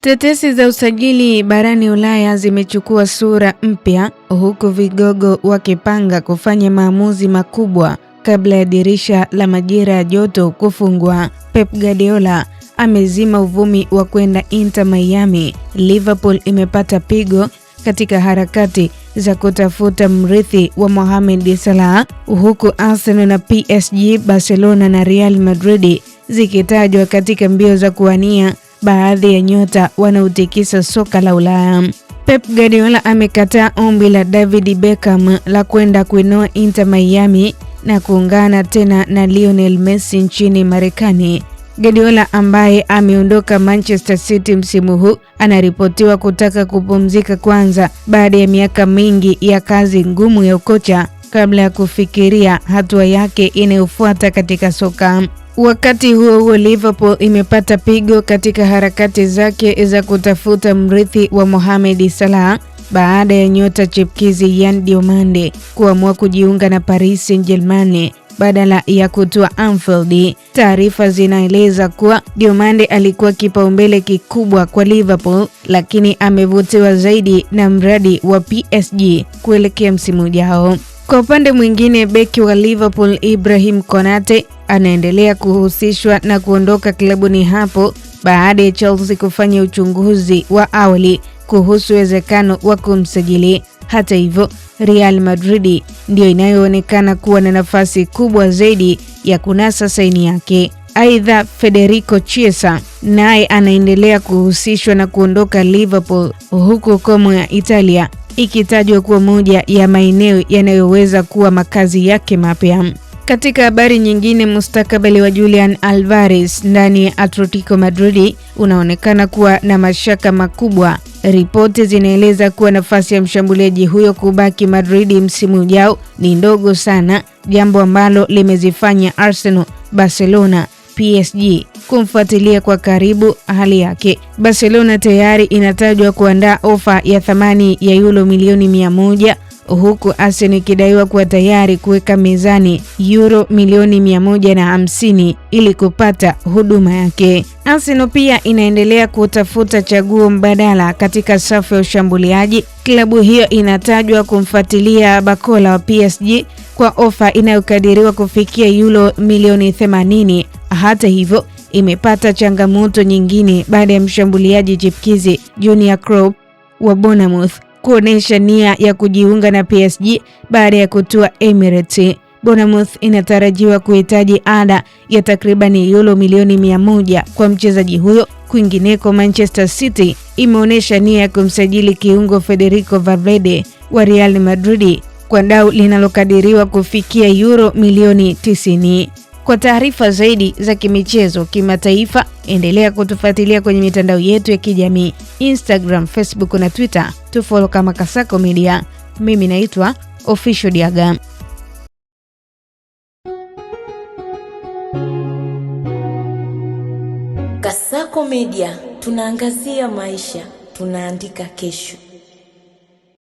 Tetesi za usajili barani Ulaya zimechukua sura mpya huku vigogo wakipanga kufanya maamuzi makubwa kabla ya dirisha la majira ya joto kufungwa. Pep Guardiola amezima uvumi wa kwenda Inter Miami. Liverpool imepata pigo katika harakati za kutafuta mrithi wa Mohamed Salah, huku Arsenal na PSG, Barcelona na Real Madrid zikitajwa katika mbio za kuwania baadhi ya nyota wanaotikisa soka la Ulaya. Pep Guardiola amekataa ombi la David Beckham la kwenda kuinoa Inter Miami na kuungana tena na Lionel Messi nchini Marekani. Guardiola ambaye ameondoka Manchester City msimu huu anaripotiwa kutaka kupumzika kwanza baada ya miaka mingi ya kazi ngumu ya ukocha kabla ya kufikiria hatua yake inayofuata katika soka. Wakati huo Liverpool imepata pigo katika harakati zake za kutafuta mrithi wa Mohamed Salah baada ya nyota chipkizi Yan Diomande kuamua kujiunga na Paris Saint-Germain badala ya kutua Anfield. Taarifa zinaeleza kuwa Diomande alikuwa kipaumbele kikubwa kwa Liverpool, lakini amevutiwa zaidi na mradi wa PSG kuelekea msimu ujao. Kwa upande mwingine, beki wa Liverpool Ibrahim Konate anaendelea kuhusishwa na kuondoka klabuni hapo baada ya Chelsea kufanya uchunguzi wa awali kuhusu uwezekano wa kumsajili. Hata hivyo, Real Madrid ndio inayoonekana kuwa na nafasi kubwa zaidi ya kunasa saini yake. Aidha, Federico Chiesa naye anaendelea kuhusishwa na kuondoka Liverpool, huku Como ya Italia ikitajwa kuwa moja ya maeneo yanayoweza kuwa makazi yake mapya. Katika habari nyingine, mustakabali wa Julian Alvarez ndani ya Atletico Madrid unaonekana kuwa na mashaka makubwa. Ripoti zinaeleza kuwa nafasi ya mshambuliaji huyo kubaki Madrid msimu ujao ni ndogo sana, jambo ambalo limezifanya Arsenal, Barcelona, PSG kumfuatilia kwa karibu hali yake. Barcelona tayari inatajwa kuandaa ofa ya thamani ya euro milioni 100, huku Arsenal ikidaiwa kuwa tayari kuweka mezani euro milioni 150 ili kupata huduma yake. Arsenal pia inaendelea kutafuta chaguo mbadala katika safu ya ushambuliaji. Klabu hiyo inatajwa kumfuatilia Bakola wa PSG kwa ofa inayokadiriwa kufikia euro milioni 80. Hata hivyo, imepata changamoto nyingine baada ya mshambuliaji chipkizi Junior Klopp wa Bournemouth kuonesha nia ya kujiunga na PSG baada ya kutua Emirates. Bournemouth inatarajiwa kuhitaji ada ya takriban euro milioni 100 kwa mchezaji huyo. Kwingineko, Manchester City imeonesha nia ya kumsajili kiungo Federico Valverde wa Real Madrid kwa dau linalokadiriwa kufikia euro milioni 90. Kwa taarifa zaidi za kimichezo kimataifa, endelea kutufuatilia kwenye mitandao yetu ya kijamii Instagram, Facebook na Twitter. Tufollow kama Kasako Media. Mimi naitwa Official Diaga. Kasako Media, tunaangazia maisha, tunaandika kesho.